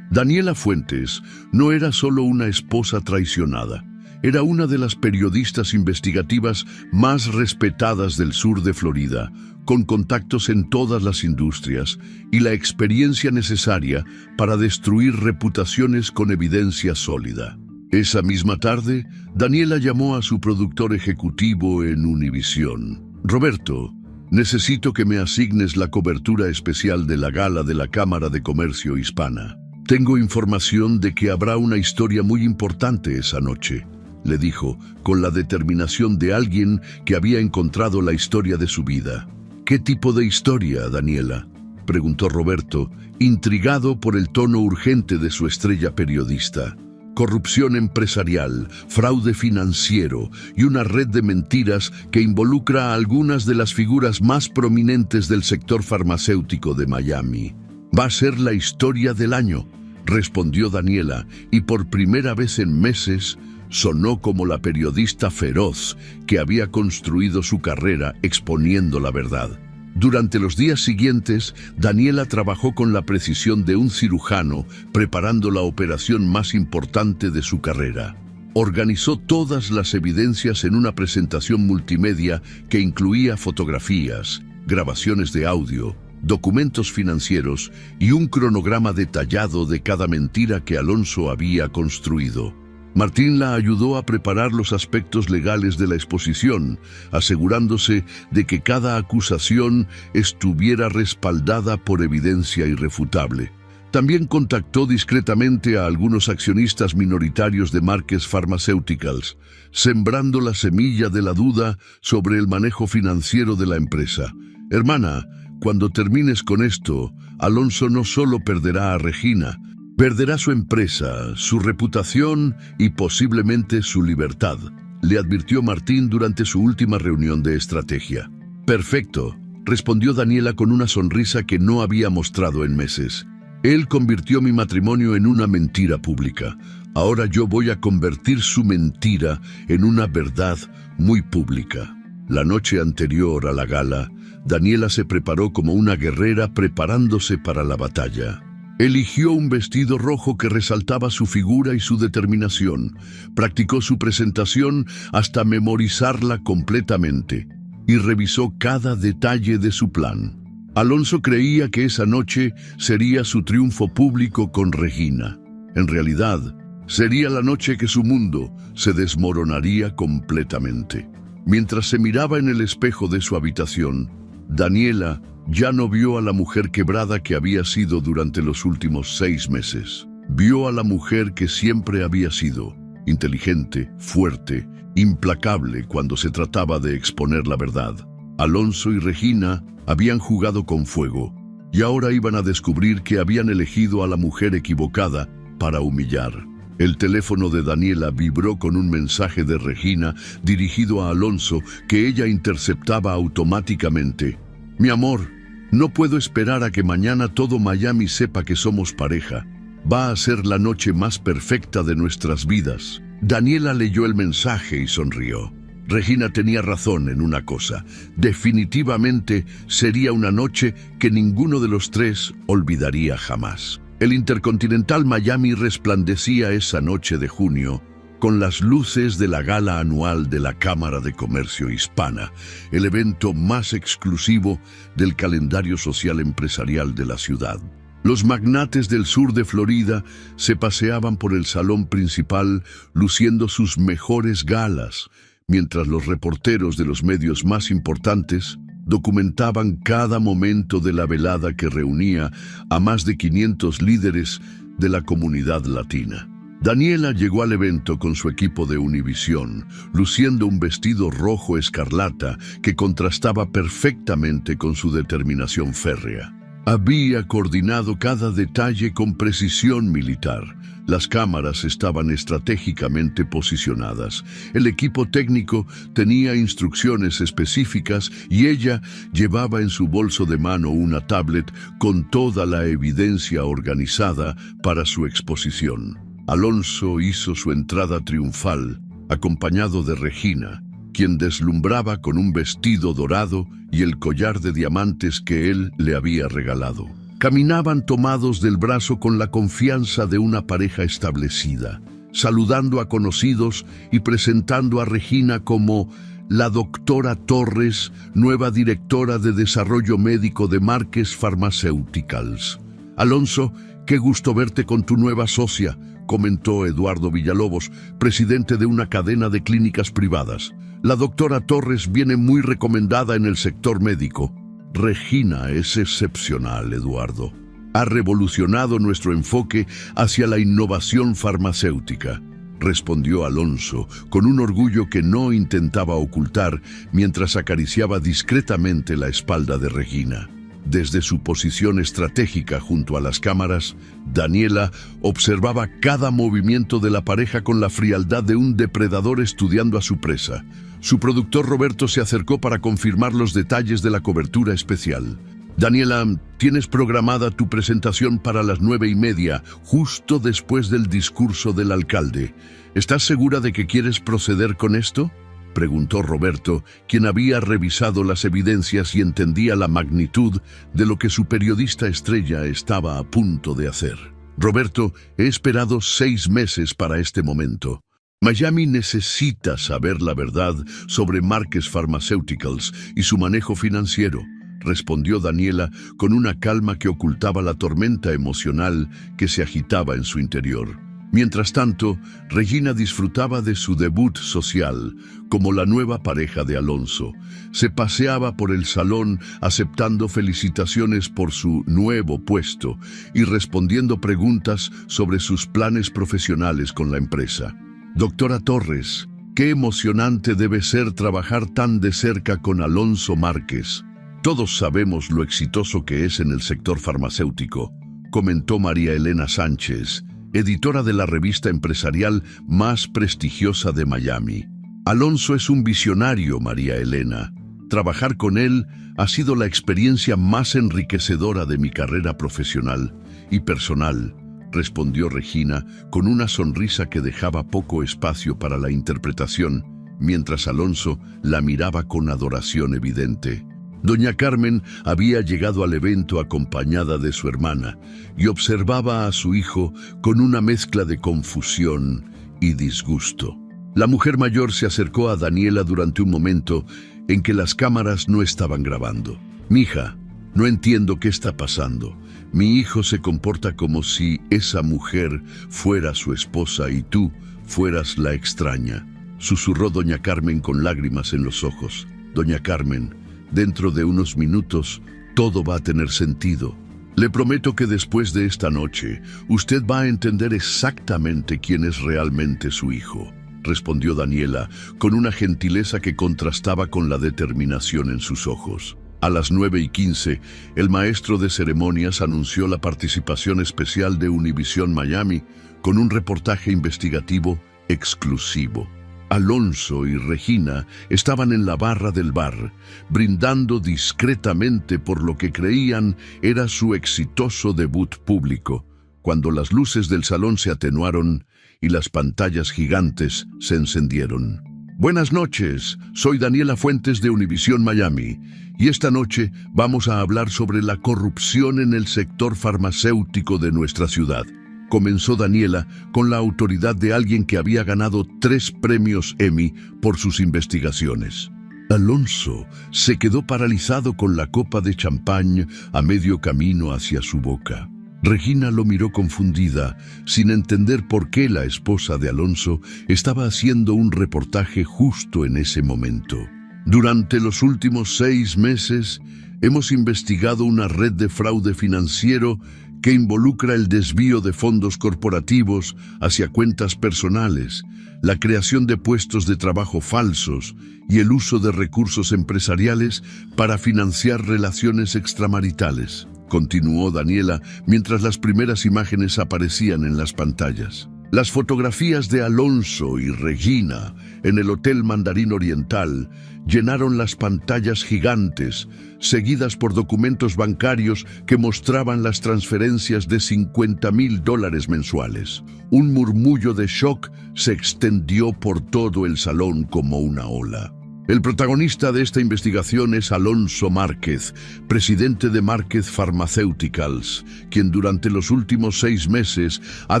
Daniela Fuentes no era solo una esposa traicionada, era una de las periodistas investigativas más respetadas del sur de Florida, con contactos en todas las industrias y la experiencia necesaria para destruir reputaciones con evidencia sólida. Esa misma tarde, Daniela llamó a su productor ejecutivo en Univisión. Roberto, necesito que me asignes la cobertura especial de la gala de la Cámara de Comercio Hispana. Tengo información de que habrá una historia muy importante esa noche, le dijo, con la determinación de alguien que había encontrado la historia de su vida. ¿Qué tipo de historia, Daniela?, preguntó Roberto, intrigado por el tono urgente de su estrella periodista. Corrupción empresarial, fraude financiero y una red de mentiras que involucra a algunas de las figuras más prominentes del sector farmacéutico de Miami. Va a ser la historia del año, respondió Daniela, y por primera vez en meses sonó como la periodista feroz que había construido su carrera exponiendo la verdad. Durante los días siguientes, Daniela trabajó con la precisión de un cirujano preparando la operación más importante de su carrera. Organizó todas las evidencias en una presentación multimedia que incluía fotografías, grabaciones de audio, documentos financieros y un cronograma detallado de cada mentira que Alonso había construido. Martín la ayudó a preparar los aspectos legales de la exposición, asegurándose de que cada acusación estuviera respaldada por evidencia irrefutable. También contactó discretamente a algunos accionistas minoritarios de Marquez Pharmaceuticals, sembrando la semilla de la duda sobre el manejo financiero de la empresa. Hermana, cuando termines con esto, Alonso no solo perderá a Regina, perderá su empresa, su reputación y posiblemente su libertad, le advirtió Martín durante su última reunión de estrategia. Perfecto, respondió Daniela con una sonrisa que no había mostrado en meses. Él convirtió mi matrimonio en una mentira pública. Ahora yo voy a convertir su mentira en una verdad muy pública. La noche anterior a la gala, Daniela se preparó como una guerrera preparándose para la batalla. Eligió un vestido rojo que resaltaba su figura y su determinación. Practicó su presentación hasta memorizarla completamente y revisó cada detalle de su plan. Alonso creía que esa noche sería su triunfo público con Regina. En realidad, sería la noche que su mundo se desmoronaría completamente. Mientras se miraba en el espejo de su habitación, Daniela ya no vio a la mujer quebrada que había sido durante los últimos 6 meses. Vio a la mujer que siempre había sido, inteligente, fuerte, implacable cuando se trataba de exponer la verdad. Alonso y Regina habían jugado con fuego y ahora iban a descubrir que habían elegido a la mujer equivocada para humillar. El teléfono de Daniela vibró con un mensaje de Regina dirigido a Alonso que ella interceptaba automáticamente. Mi amor, no puedo esperar a que mañana todo Miami sepa que somos pareja. Va a ser la noche más perfecta de nuestras vidas. Daniela leyó el mensaje y sonrió. Regina tenía razón en una cosa. Definitivamente sería una noche que ninguno de los tres olvidaría jamás. El Intercontinental Miami resplandecía esa noche de junio con las luces de la gala anual de la Cámara de Comercio Hispana, el evento más exclusivo del calendario social empresarial de la ciudad. Los magnates del sur de Florida se paseaban por el salón principal luciendo sus mejores galas, mientras los reporteros de los medios más importantes documentaban cada momento de la velada que reunía a más de 500 líderes de la comunidad latina. Daniela llegó al evento con su equipo de Univisión, luciendo un vestido rojo escarlata que contrastaba perfectamente con su determinación férrea. Había coordinado cada detalle con precisión militar. Las cámaras estaban estratégicamente posicionadas. El equipo técnico tenía instrucciones específicas y ella llevaba en su bolso de mano una tablet con toda la evidencia organizada para su exposición. Alonso hizo su entrada triunfal, acompañado de Regina, quien deslumbraba con un vestido dorado y el collar de diamantes que él le había regalado. Caminaban tomados del brazo con la confianza de una pareja establecida, saludando a conocidos y presentando a Regina como la doctora Torres, nueva directora de Desarrollo Médico de Márquez Pharmaceuticals. Alonso, qué gusto verte con tu nueva socia, comentó Eduardo Villalobos, presidente de una cadena de clínicas privadas. La doctora Torres viene muy recomendada en el sector médico. Regina es excepcional, Eduardo. Ha revolucionado nuestro enfoque hacia la innovación farmacéutica, respondió Alonso, con un orgullo que no intentaba ocultar mientras acariciaba discretamente la espalda de Regina. Desde su posición estratégica junto a las cámaras, Daniela observaba cada movimiento de la pareja con la frialdad de un depredador estudiando a su presa. Su productor Roberto se acercó para confirmar los detalles de la cobertura especial. Daniela, tienes programada tu presentación para las 9:30, justo después del discurso del alcalde. ¿Estás segura de que quieres proceder con esto?, preguntó Roberto, quien había revisado las evidencias y entendía la magnitud de lo que su periodista estrella estaba a punto de hacer. Roberto, he esperado 6 meses para este momento. Miami necesita saber la verdad sobre Márquez Pharmaceuticals y su manejo financiero, respondió Daniela con una calma que ocultaba la tormenta emocional que se agitaba en su interior. Mientras tanto, Regina disfrutaba de su debut social como la nueva pareja de Alonso. Se paseaba por el salón aceptando felicitaciones por su nuevo puesto y respondiendo preguntas sobre sus planes profesionales con la empresa. Doctora Torres, qué emocionante debe ser trabajar tan de cerca con Alonso Márquez. Todos sabemos lo exitoso que es en el sector farmacéutico, comentó María Elena Sánchez, editora de la revista empresarial más prestigiosa de Miami. Alonso es un visionario, María Elena. Trabajar con él ha sido la experiencia más enriquecedora de mi carrera profesional y personal, respondió Regina con una sonrisa que dejaba poco espacio para la interpretación, mientras Alonso la miraba con adoración evidente. Doña Carmen había llegado al evento acompañada de su hermana y observaba a su hijo con una mezcla de confusión y disgusto. La mujer mayor se acercó a Daniela durante un momento en que las cámaras no estaban grabando. «Mija, no entiendo qué está pasando. Mi hijo se comporta como si esa mujer fuera su esposa y tú fueras la extraña», susurró doña Carmen con lágrimas en los ojos. «Doña Carmen, dentro de unos minutos, todo va a tener sentido. Le prometo que después de esta noche, usted va a entender exactamente quién es realmente su hijo», respondió Daniela, con una gentileza que contrastaba con la determinación en sus ojos. A las 9:15, el maestro de ceremonias anunció la participación especial de Univisión Miami con un reportaje investigativo exclusivo. Alonso y Regina estaban en la barra del bar, brindando discretamente por lo que creían era su exitoso debut público. cuando las luces del salón se atenuaron y las pantallas gigantes se encendieron. Buenas noches, soy Daniela Fuentes de Univisión Miami, y esta noche vamos a hablar sobre la corrupción en el sector farmacéutico de nuestra ciudad. Comenzó Daniela con la autoridad de alguien que había ganado 3 premios Emmy por sus investigaciones. Alonso se quedó paralizado con la copa de champán a medio camino hacia su boca. Regina lo miró confundida, sin entender por qué la esposa de Alonso estaba haciendo un reportaje justo en ese momento. Durante los últimos 6 meses, hemos investigado una red de fraude financiero que involucra el desvío de fondos corporativos hacia cuentas personales, la creación de puestos de trabajo falsos y el uso de recursos empresariales para financiar relaciones extramaritales. Continuó Daniela mientras las primeras imágenes aparecían en las pantallas. Las fotografías de Alonso y Regina en el Hotel Mandarín Oriental llenaron las pantallas gigantes, seguidas por documentos bancarios que mostraban las transferencias de $50,000 mensuales. Un murmullo de shock se extendió por todo el salón como una ola. El protagonista de esta investigación es Alonso Márquez, presidente de Márquez Pharmaceuticals, quien durante los últimos 6 meses ha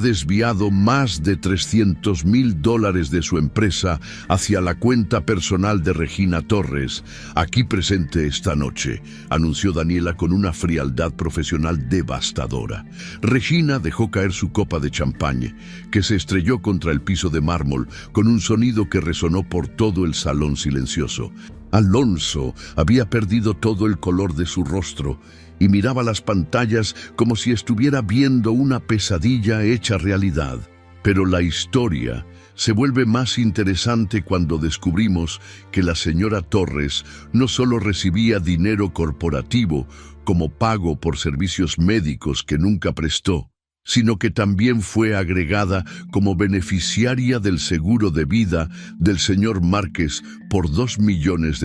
desviado más de $300,000 de su empresa hacia la cuenta personal de Regina Torres, aquí presente esta noche, anunció Daniela con una frialdad profesional devastadora. Regina dejó caer su copa de champagne, que se estrelló contra el piso de mármol con un sonido que resonó por todo el salón silencioso. Alonso había perdido todo el color de su rostro y miraba las pantallas como si estuviera viendo una pesadilla hecha realidad. Pero la historia se vuelve más interesante cuando descubrimos que la señora Torres no solo recibía dinero corporativo como pago por servicios médicos que nunca prestó, sino que también fue agregada como beneficiaria del seguro de vida del señor Márquez por $2 millones,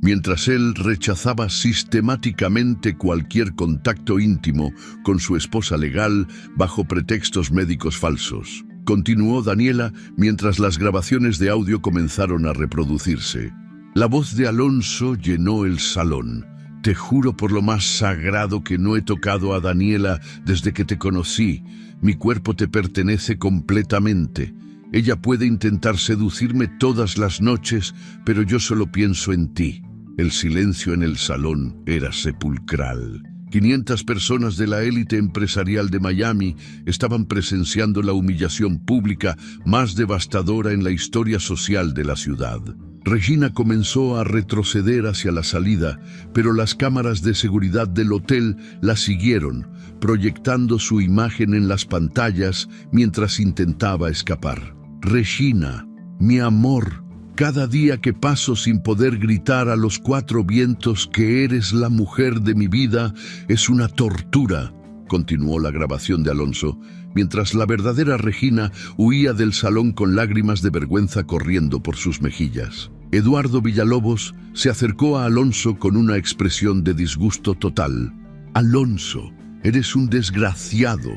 mientras él rechazaba sistemáticamente cualquier contacto íntimo con su esposa legal bajo pretextos médicos falsos. Continuó Daniela mientras las grabaciones de audio comenzaron a reproducirse. La voz de Alonso llenó el salón. Te juro por lo más sagrado que no he tocado a Daniela desde que te conocí. Mi cuerpo te pertenece completamente. Ella puede intentar seducirme todas las noches, pero yo solo pienso en ti. El silencio en el salón era sepulcral. 500 personas de la élite empresarial de Miami estaban presenciando la humillación pública más devastadora en la historia social de la ciudad. Regina comenzó a retroceder hacia la salida, pero las cámaras de seguridad del hotel la siguieron, proyectando su imagen en las pantallas mientras intentaba escapar. Regina, mi amor, cada día que paso sin poder gritar a los 4 vientos que eres la mujer de mi vida es una tortura, continuó la grabación de Alonso, mientras la verdadera Regina huía del salón con lágrimas de vergüenza corriendo por sus mejillas. Eduardo Villalobos se acercó a Alonso con una expresión de disgusto total. Alonso, eres un desgraciado.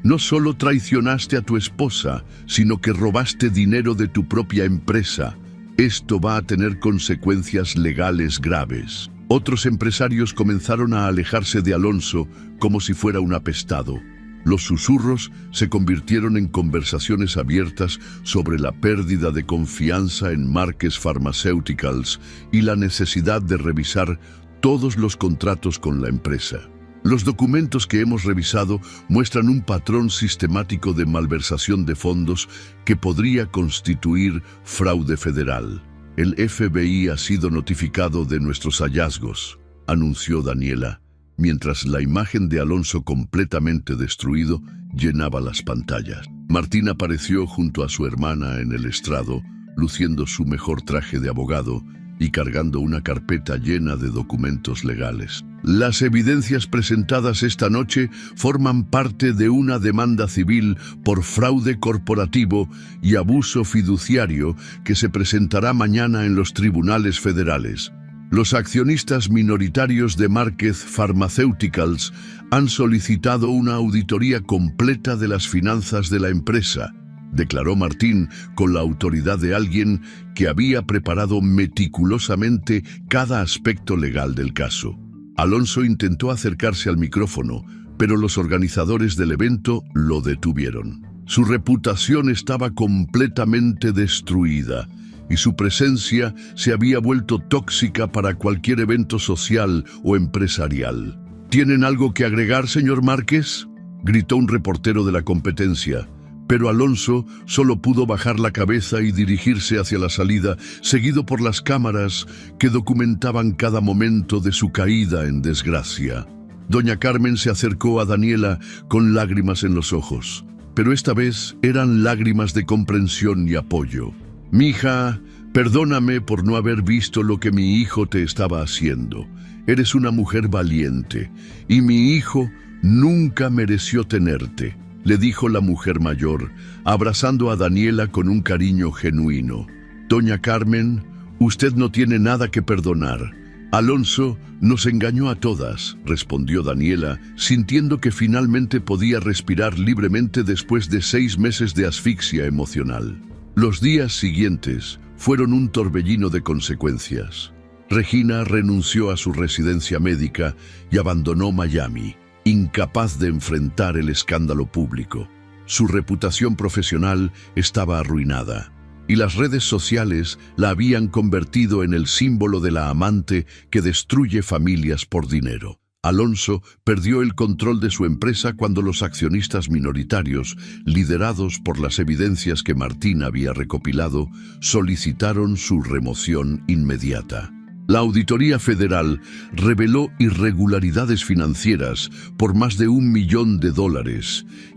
No solo traicionaste a tu esposa, sino que robaste dinero de tu propia empresa. Esto va a tener consecuencias legales graves. Otros empresarios comenzaron a alejarse de Alonso como si fuera un apestado. Los susurros se convirtieron en conversaciones abiertas sobre la pérdida de confianza en Márquez Pharmaceuticals y la necesidad de revisar todos los contratos con la empresa. Los documentos que hemos revisado muestran un patrón sistemático de malversación de fondos que podría constituir fraude federal. El FBI ha sido notificado de nuestros hallazgos, anunció Daniela, mientras la imagen de Alonso completamente destruido llenaba las pantallas. Martín apareció junto a su hermana en el estrado, luciendo su mejor traje de abogado y cargando una carpeta llena de documentos legales. Las evidencias presentadas esta noche forman parte de una demanda civil por fraude corporativo y abuso fiduciario que se presentará mañana en los tribunales federales. Los accionistas minoritarios de Márquez Pharmaceuticals han solicitado una auditoría completa de las finanzas de la empresa, declaró Martín con la autoridad de alguien que había preparado meticulosamente cada aspecto legal del caso. Alonso intentó acercarse al micrófono, pero los organizadores del evento lo detuvieron. Su reputación estaba completamente destruida y su presencia se había vuelto tóxica para cualquier evento social o empresarial. ¿Tienen algo que agregar, señor Márquez?, gritó un reportero de la competencia, pero Alonso solo pudo bajar la cabeza y dirigirse hacia la salida, seguido por las cámaras que documentaban cada momento de su caída en desgracia. Doña Carmen se acercó a Daniela con lágrimas en los ojos, pero esta vez eran lágrimas de comprensión y apoyo. «Mija, perdóname por no haber visto lo que mi hijo te estaba haciendo. Eres una mujer valiente, y mi hijo nunca mereció tenerte», le dijo la mujer mayor, abrazando a Daniela con un cariño genuino. «Doña Carmen, usted no tiene nada que perdonar. Alonso nos engañó a todas», respondió Daniela, sintiendo que finalmente podía respirar libremente después de 6 meses de asfixia emocional. Los días siguientes fueron un torbellino de consecuencias. Regina renunció a su residencia médica y abandonó Miami, incapaz de enfrentar el escándalo público. Su reputación profesional estaba arruinada, y las redes sociales la habían convertido en el símbolo de la amante que destruye familias por dinero. Alonso perdió el control de su empresa cuando los accionistas minoritarios, liderados por las evidencias que Martín había recopilado, solicitaron su remoción inmediata. La Auditoría Federal reveló irregularidades financieras por más de $1 millón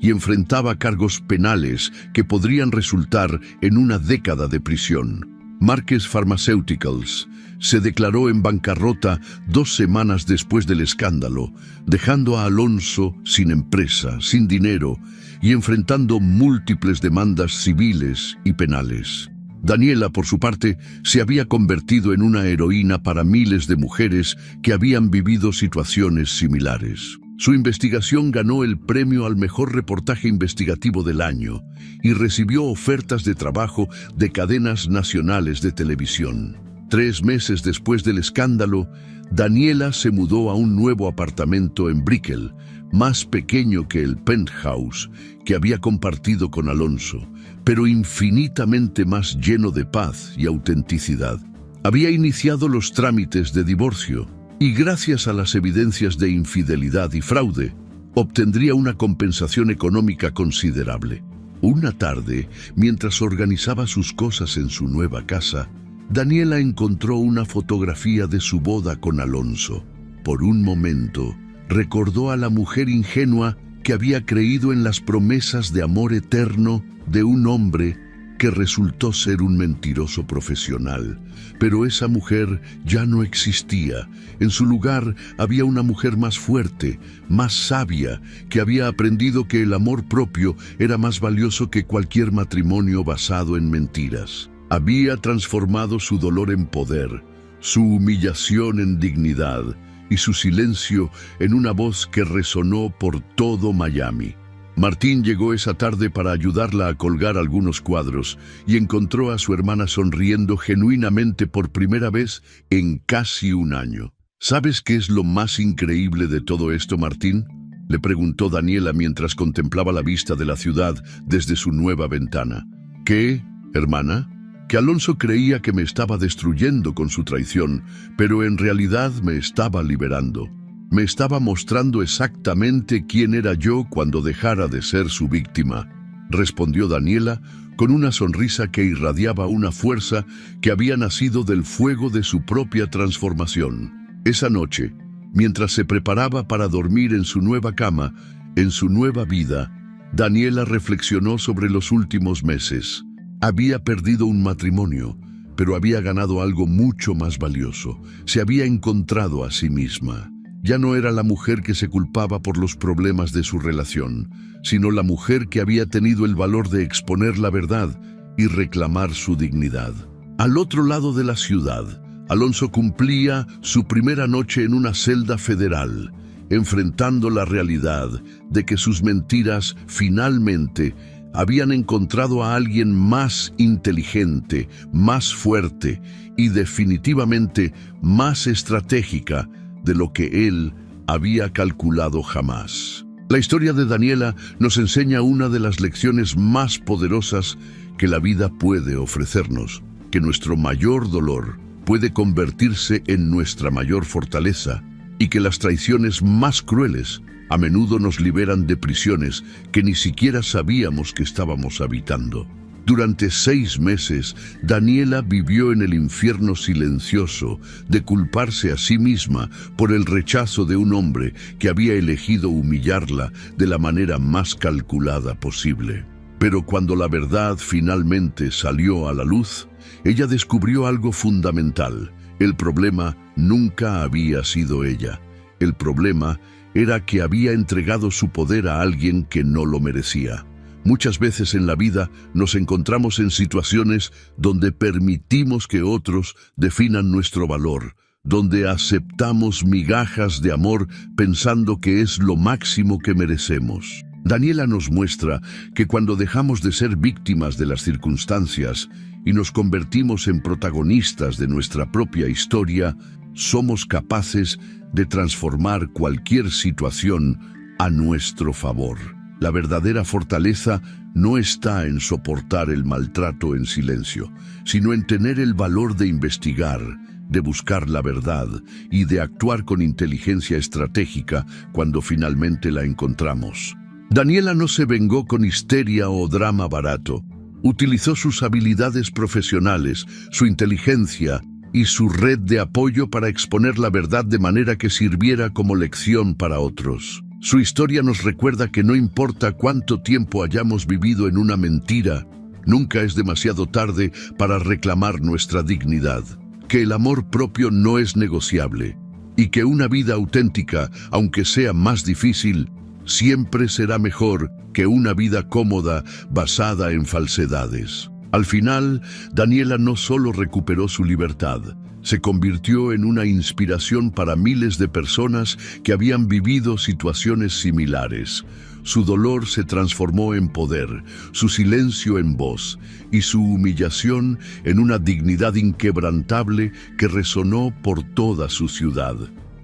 y enfrentaba cargos penales que podrían resultar en una década de prisión. Márquez Pharmaceuticals se declaró en bancarrota 2 semanas después del escándalo, dejando a Alonso sin empresa, sin dinero y enfrentando múltiples demandas civiles y penales. Daniela, por su parte, se había convertido en una heroína para miles de mujeres que habían vivido situaciones similares. Su investigación ganó el premio al mejor reportaje investigativo del año y recibió ofertas de trabajo de cadenas nacionales de televisión. 3 meses después del escándalo, Daniela se mudó a un nuevo apartamento en Brickell, más pequeño que el penthouse que había compartido con Alonso, pero infinitamente más lleno de paz y autenticidad. Había iniciado los trámites de divorcio y, gracias a las evidencias de infidelidad y fraude, obtendría una compensación económica considerable. Una tarde, mientras organizaba sus cosas en su nueva casa, Daniela encontró una fotografía de su boda con Alonso. Por un momento, recordó a la mujer ingenua que había creído en las promesas de amor eterno de un hombre que resultó ser un mentiroso profesional. Pero esa mujer ya no existía. En su lugar había una mujer más fuerte, más sabia, que había aprendido que el amor propio era más valioso que cualquier matrimonio basado en mentiras. Había transformado su dolor en poder, su humillación en dignidad y su silencio en una voz que resonó por todo Miami. Martín llegó esa tarde para ayudarla a colgar algunos cuadros y encontró a su hermana sonriendo genuinamente por primera vez en casi un año. ¿Sabes qué es lo más increíble de todo esto, Martín?, le preguntó Daniela mientras contemplaba la vista de la ciudad desde su nueva ventana. ¿Qué, hermana? Que Alonso creía que me estaba destruyendo con su traición, pero en realidad me estaba liberando. Me estaba mostrando exactamente quién era yo cuando dejara de ser su víctima, respondió Daniela con una sonrisa que irradiaba una fuerza que había nacido del fuego de su propia transformación. Esa noche, mientras se preparaba para dormir en su nueva cama, en su nueva vida, Daniela reflexionó sobre los últimos meses. Había perdido un matrimonio, pero había ganado algo mucho más valioso. Se había encontrado a sí misma. Ya no era la mujer que se culpaba por los problemas de su relación, sino la mujer que había tenido el valor de exponer la verdad y reclamar su dignidad. Al otro lado de la ciudad, Alonso cumplía su primera noche en una celda federal, enfrentando la realidad de que sus mentiras finalmente habían encontrado a alguien más inteligente, más fuerte y definitivamente más estratégica de lo que él había calculado jamás. La historia de Daniela nos enseña una de las lecciones más poderosas que la vida puede ofrecernos, que nuestro mayor dolor puede convertirse en nuestra mayor fortaleza y que las traiciones más crueles a menudo nos liberan de prisiones que ni siquiera sabíamos que estábamos habitando. Durante 6 meses, Daniela vivió en el infierno silencioso de culparse a sí misma por el rechazo de un hombre que había elegido humillarla de la manera más calculada posible. Pero cuando la verdad finalmente salió a la luz, ella descubrió algo fundamental. El problema nunca había sido ella. El problema era que había entregado su poder a alguien que no lo merecía. Muchas veces en la vida nos encontramos en situaciones donde permitimos que otros definan nuestro valor, donde aceptamos migajas de amor pensando que es lo máximo que merecemos. Daniela nos muestra que cuando dejamos de ser víctimas de las circunstancias y nos convertimos en protagonistas de nuestra propia historia, somos capaces de transformar cualquier situación a nuestro favor. La verdadera fortaleza no está en soportar el maltrato en silencio, sino en tener el valor de investigar, de buscar la verdad y de actuar con inteligencia estratégica cuando finalmente la encontramos. Daniela no se vengó con histeria o drama barato. Utilizó sus habilidades profesionales, su inteligencia y su red de apoyo para exponer la verdad de manera que sirviera como lección para otros. Su historia nos recuerda que no importa cuánto tiempo hayamos vivido en una mentira, nunca es demasiado tarde para reclamar nuestra dignidad, que el amor propio no es negociable y que una vida auténtica, aunque sea más difícil, siempre será mejor que una vida cómoda basada en falsedades. Al final, Daniela no solo recuperó su libertad, se convirtió en una inspiración para miles de personas que habían vivido situaciones similares. Su dolor se transformó en poder, su silencio en voz y su humillación en una dignidad inquebrantable que resonó por toda su ciudad.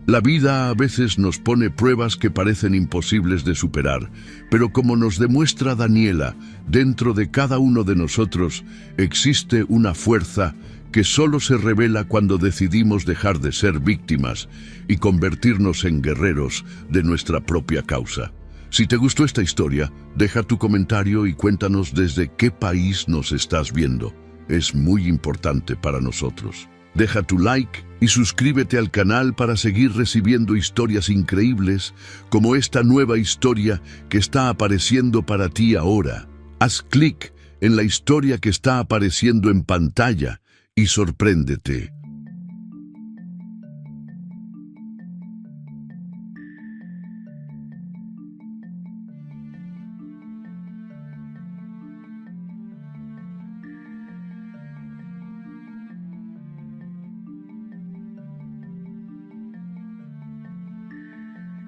La vida a veces nos pone pruebas que parecen imposibles de superar, pero como nos demuestra Daniela, dentro de cada uno de nosotros existe una fuerza que solo se revela cuando decidimos dejar de ser víctimas y convertirnos en guerreros de nuestra propia causa. Si te gustó esta historia, deja tu comentario y cuéntanos desde qué país nos estás viendo. Es muy importante para nosotros. Deja tu like y suscríbete al canal para seguir recibiendo historias increíbles como esta nueva historia que está apareciendo para ti ahora. Haz clic en la historia que está apareciendo en pantalla y sorpréndete.